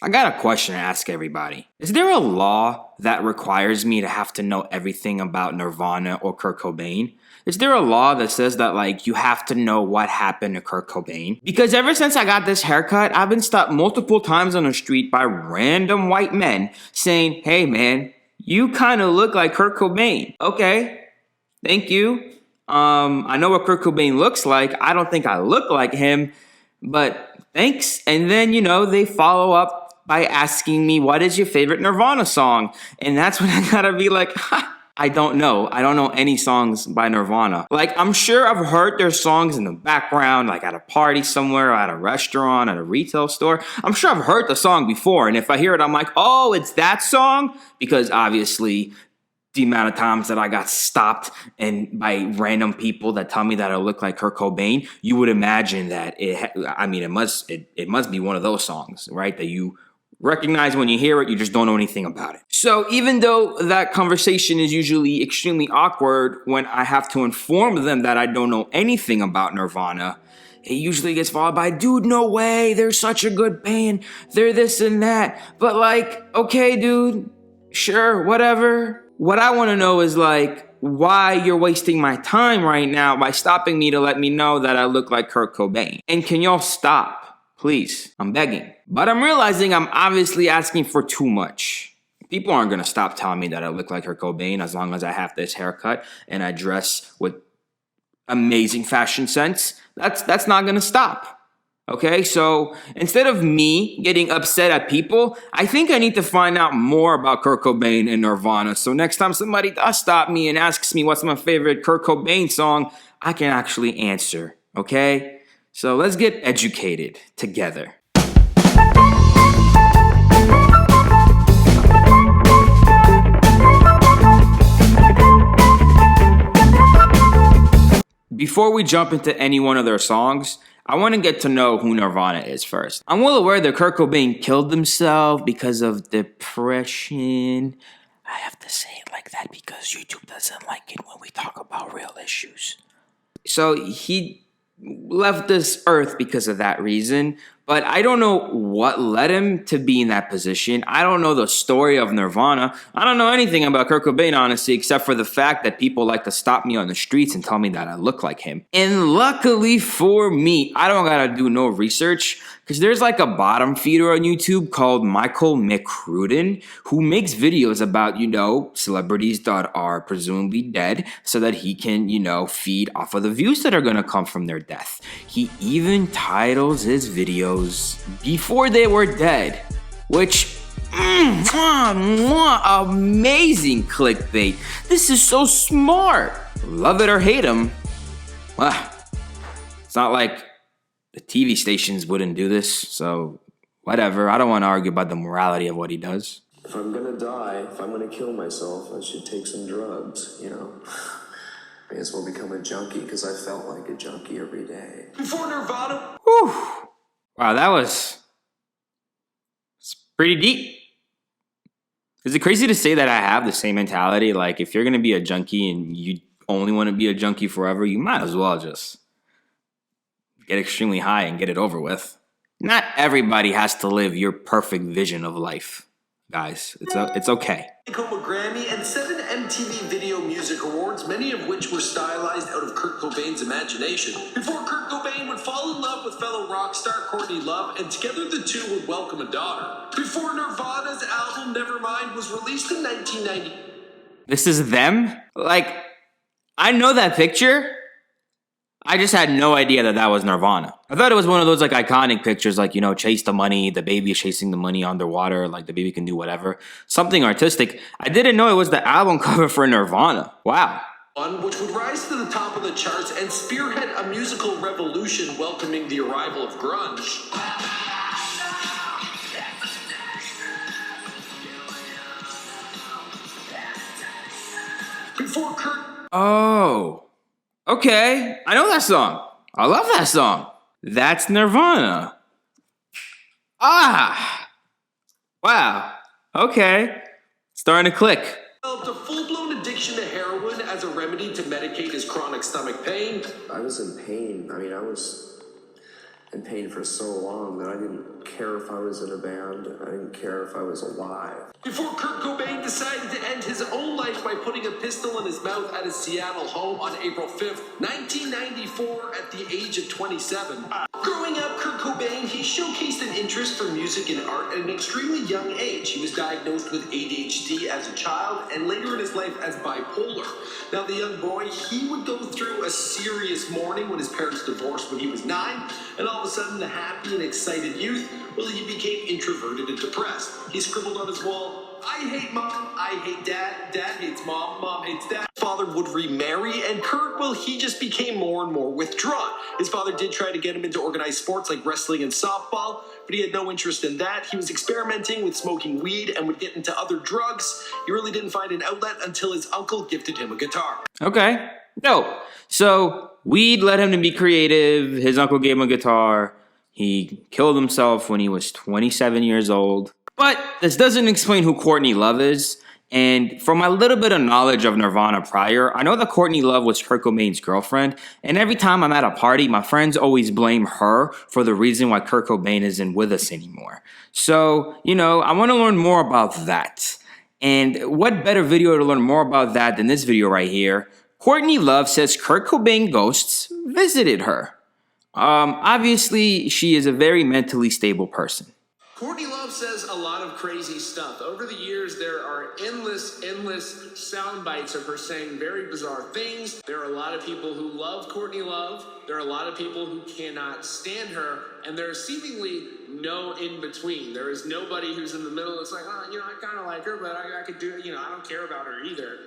I got a question to ask everybody. Is there a law that requires me to have to know everything about Nirvana or Kurt Cobain? Is there a law that says that, like, you have to know what happened to Kurt Cobain? Because ever since I got this haircut, I've been stopped multiple times on the street by random white men saying, hey man, you kind of look like Kurt Cobain. Okay, thank you. I know what Kurt Cobain looks like. I don't think I look like him, but thanks. And then, they follow up by asking me, what is your favorite Nirvana song? And that's when I gotta be like, I don't know. I don't know any songs by Nirvana. Like, I'm sure I've heard their songs in the background, like at a party somewhere, or at a restaurant, at a retail store. I'm sure I've heard the song before. And if I hear it, I'm like, oh, it's that song? Because obviously, the amount of times that I got stopped and by random people that tell me that I look like Kurt Cobain, you would imagine that it must be one of those songs, right? That you recognize when you hear it, you just don't know anything about it. So even though that conversation is usually extremely awkward when I have to inform them that I don't know anything about Nirvana, it usually gets followed by, dude, no way, they're such a good band, they're this and that. But like, okay, dude, sure, whatever. What I want to know is like, why you're wasting my time right now by stopping me to let me know that I look like Kurt Cobain. And can y'all stop? Please, I'm begging. But I'm realizing I'm obviously asking for too much. People aren't going to stop telling me that I look like Kurt Cobain as long as I have this haircut and I dress with amazing fashion sense. That's not going to stop. Okay, so instead of me getting upset at people, I think I need to find out more about Kurt Cobain and Nirvana. So next time somebody does stop me and asks me what's my favorite Kurt Cobain song, I can actually answer. Okay? So let's get educated together. Before we jump into any one of their songs, I want to get to know who Nirvana is first. I'm well aware that Kurt Cobain killed himself because of depression. I have to say it like that because YouTube doesn't like it when we talk about real issues. So he left this earth because of that reason, but I don't know what led him to be in that position. I don't know the story of Nirvana. I don't know anything about Kurt Cobain, honestly, except for the fact that people like to stop me on the streets and tell me that I look like him. And luckily for me, I don't gotta do no research because there's like a bottom feeder on YouTube called Michael McCrudden who makes videos about, celebrities that are presumably dead so that he can, feed off of the views that are gonna come from their death. He even titles his videos Before They Were Dead, which amazing clickbait. This is so smart. Love it or hate him. Well, it's not like the TV stations wouldn't do this, so whatever. I don't want to argue about the morality of what he does. If I'm gonna die, if I'm gonna kill myself, I should take some drugs, I guess we'll become a junkie because I felt like a junkie every day. Before Nirvana. Whew. Wow, that was pretty deep. Is it crazy to say that I have the same mentality? Like, if you're going to be a junkie and you only want to be a junkie forever, you might as well just get extremely high and get it over with. Not everybody has to live your perfect vision of life, guys. It's okay. A Grammy and 7 MTV Video Music Awards, many of which were stylized out of Kurt Cobain's imagination. Before Kurt Cobain would fall in love with fellow rock star Courtney Love, and together the two would welcome a daughter. Before Nirvana's album Nevermind was released in 1990. This is them? Like, I know that picture. I just had no idea that was Nirvana. I thought it was one of those like iconic pictures, like, chase the money, the baby is chasing the money underwater, like the baby can do whatever. Something artistic. I didn't know it was the album cover for Nirvana. Wow. One which would rise to the top of the charts and spearhead a musical revolution welcoming the arrival of grunge. Before Kurt... Oh. Okay, I know that song. I love that song. That's Nirvana. Ah! Wow. Okay. Starting to click. Developed a full-blown addiction to heroin as a remedy to medicate his chronic stomach pain. I was in pain. I and pain for so long that I didn't care if I was in a band. I didn't care if I was alive. Before Kurt Cobain decided to end his own life by putting a pistol in his mouth at his Seattle home on April 5th, 1994, at the age of 27. Growing up, Kurt Cobain, he showcased an interest for music and art at an extremely young age. He was diagnosed with ADHD as a child and later in his life as bipolar. Now, the young boy, he would go through a serious mourning when his parents divorced when he was 9, and all of a sudden, the happy and excited youth, well, he became introverted and depressed. He scribbled on his wall, "I hate mom, I hate dad, dad hates mom, mom hates dad." Father would remarry, and Kurt, well, he just became more and more withdrawn. His father did try to get him into organized sports like wrestling and softball, but he had no interest in that. He was experimenting with smoking weed and would get into other drugs. He really didn't find an outlet until his uncle gifted him a guitar. Okay. No. So weed led him to be creative. His uncle gave him a guitar. He killed himself when he was 27 years old. But this doesn't explain who Courtney Love is. And from my little bit of knowledge of Nirvana prior, I know that Courtney Love was Kurt Cobain's girlfriend. And every time I'm at a party, my friends always blame her for the reason why Kurt Cobain isn't with us anymore. So, I want to learn more about that. And what better video to learn more about that than this video right here? Courtney Love says Kurt Cobain ghosts visited her. Obviously, she is a very mentally stable person. Courtney Love says a lot of crazy stuff. Over the years, there are endless sound bites of her saying very bizarre things. There are a lot of people who love Courtney Love. There are a lot of people who cannot stand her. And there's seemingly no in-between. There is nobody who's in the middle. It's like, I kind of like her, but I could do, I don't care about her either.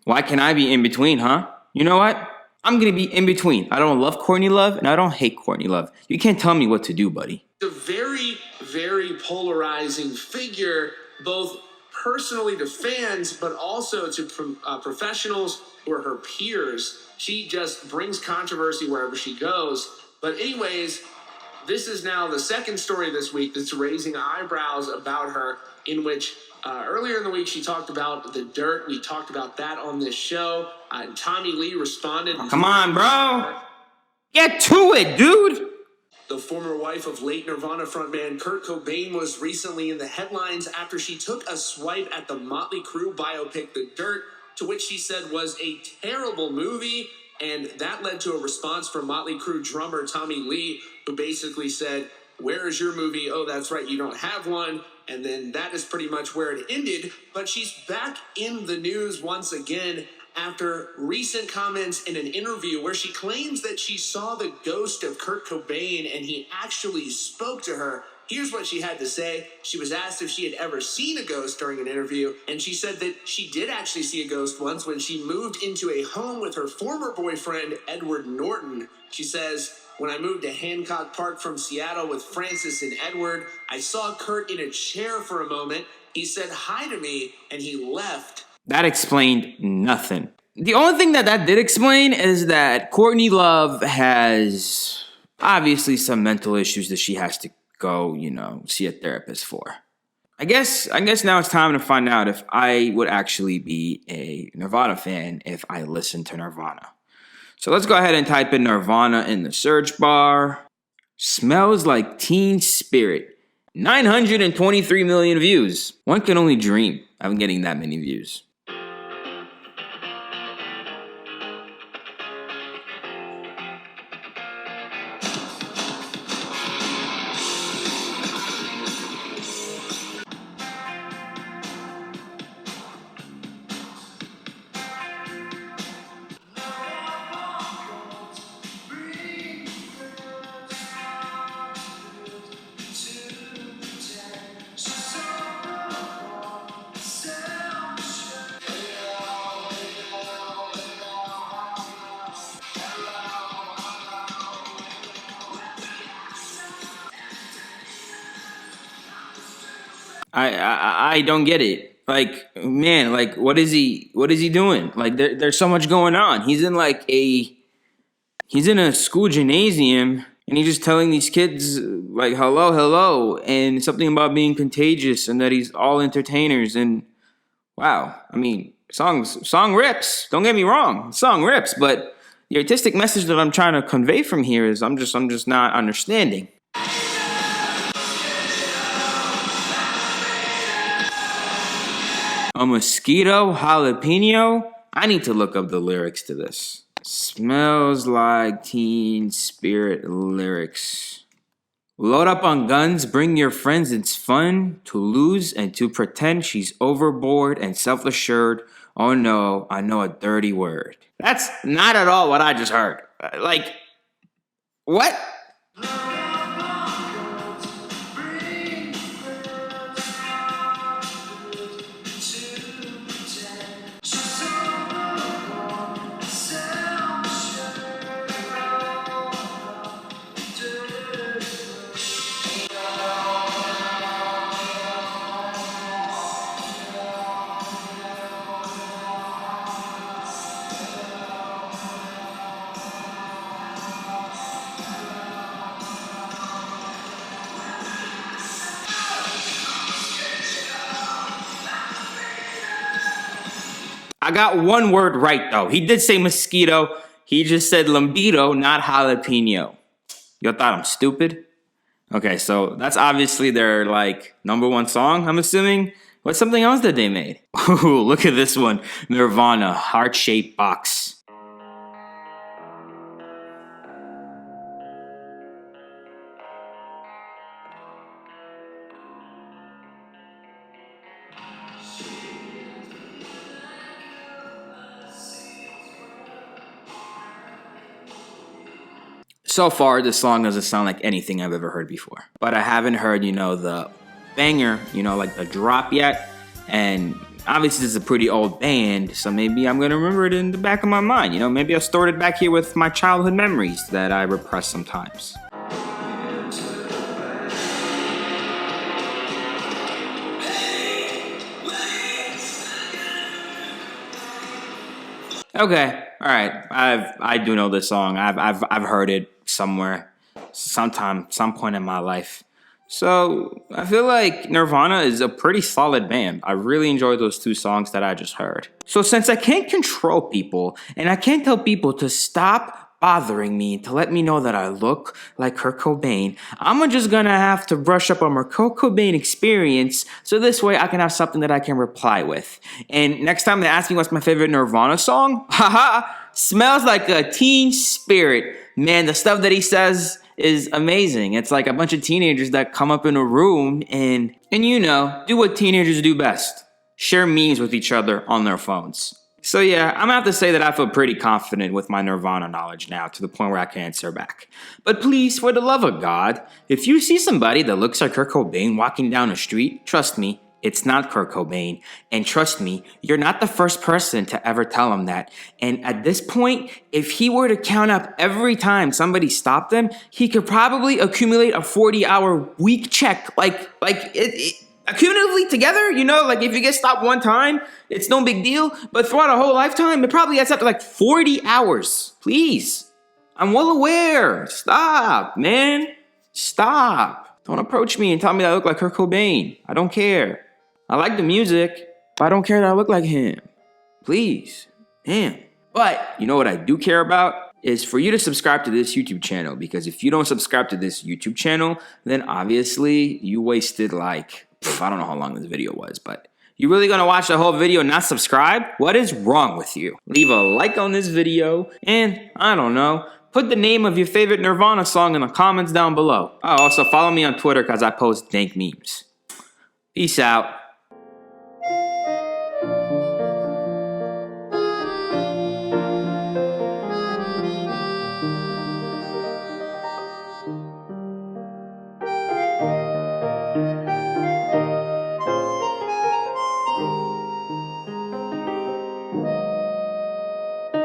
Why can I be in between, huh? You know what? I'm going to be in between. I don't love Courtney Love, and I don't hate Courtney Love. You can't tell me what to do, buddy. A very, very polarizing figure, both personally to fans, but also to professionals who are her peers. She just brings controversy wherever she goes. But anyways, this is now the second story this week that's raising eyebrows about her, in which earlier in the week she talked about the dirt. We talked about that on this show. Tommy Lee responded. Oh, come on, bro. Get to it, dude. The former wife of late Nirvana frontman Kurt Cobain was recently in the headlines after she took a swipe at the Motley Crue biopic The Dirt, to which she said was a terrible movie, and that led to a response from Motley Crue drummer Tommy Lee, who basically said, "Where is your movie? Oh, that's right, you don't have one." And then that is pretty much where it ended, but she's back in the news once again after recent comments in an interview where she claims that she saw the ghost of Kurt Cobain and he actually spoke to her. Here's what she had to say. She was asked if she had ever seen a ghost during an interview, and she said that she did actually see a ghost once when she moved into a home with her former boyfriend, Edward Norton. She says, "When I moved to Hancock Park from Seattle with Francis and Edward, I saw Kurt in a chair for a moment. He said hi to me, and he left." That explained nothing. The only thing that did explain is that Courtney Love has obviously some mental issues that she has to go, see a therapist for. I guess now it's time to find out if I would actually be a Nirvana fan if I listened to Nirvana. So let's go ahead and type in Nirvana in the search bar. Smells like Teen Spirit. 923 million views. One can only dream of getting that many views. I don't get it. Like, man, like, what is he doing? Like, there's so much going on. He's in a school gymnasium, and he's just telling these kids, like, hello, and something about being contagious, and that he's all entertainers, and wow. I mean, song rips. Don't get me wrong, song rips, but the artistic message that I'm trying to convey from here is I'm just not understanding. A mosquito jalapeno? I need to look up the lyrics to this. Smells like Teen Spirit lyrics. Load up on guns, bring your friends, it's fun to lose and to pretend she's overboard and self-assured. Oh no, I know a dirty word. That's not at all what I just heard. Like, what? I got one word right, though. He did say mosquito. He just said lambito, not jalapeno. Y'all thought I'm stupid? Okay, so that's obviously their, like, #1 song, I'm assuming. What's something else that they made? Ooh, look at this one. Nirvana, Heart-Shaped Box. So far, this song doesn't sound like anything I've ever heard before. But I haven't heard, the banger, like the drop yet. And obviously, this is a pretty old band, so maybe I'm gonna remember it in the back of my mind. Maybe I'll store it back here with my childhood memories that I repress sometimes. Okay, all right. I do know this song. I've heard it somewhere, some point in my life. So I feel like Nirvana is a pretty solid band. I really enjoyed those 2 songs that I just heard. So since I can't control people and I can't tell people to stop bothering me, to let me know that I look like Kurt Cobain, I'm just gonna have to brush up on my Kurt Cobain experience so this way I can have something that I can reply with. And next time they ask me what's my favorite Nirvana song, haha, Smells Like a Teen Spirit. Man, the stuff that he says is amazing. It's like a bunch of teenagers that come up in a room and do what teenagers do best. Share memes with each other on their phones. So yeah, I'm gonna have to say that I feel pretty confident with my Nirvana knowledge now, to the point where I can answer back. But please, for the love of God, if you see somebody that looks like Kurt Cobain walking down the street, trust me, it's not Kurt Cobain. And trust me, you're not the first person to ever tell him that. And at this point, if he were to count up every time somebody stopped him, he could probably accumulate a 40-hour week check. Accumulatively together, like if you get stopped one time, it's no big deal. But throughout a whole lifetime, it probably adds up to like 40 hours. Please. I'm well aware. Stop, man. Stop. Don't approach me and tell me that I look like Kurt Cobain. I don't care. I like the music, but I don't care that I look like him. Please. Damn. But you know what I do care about? Is for you to subscribe to this YouTube channel. Because if you don't subscribe to this YouTube channel, then obviously you wasted I don't know how long this video was, but you really gonna watch the whole video and not subscribe? What is wrong with you? Leave a like on this video and, I don't know, put the name of your favorite Nirvana song in the comments down below. Oh, also follow me on Twitter because I post dank memes. Peace out.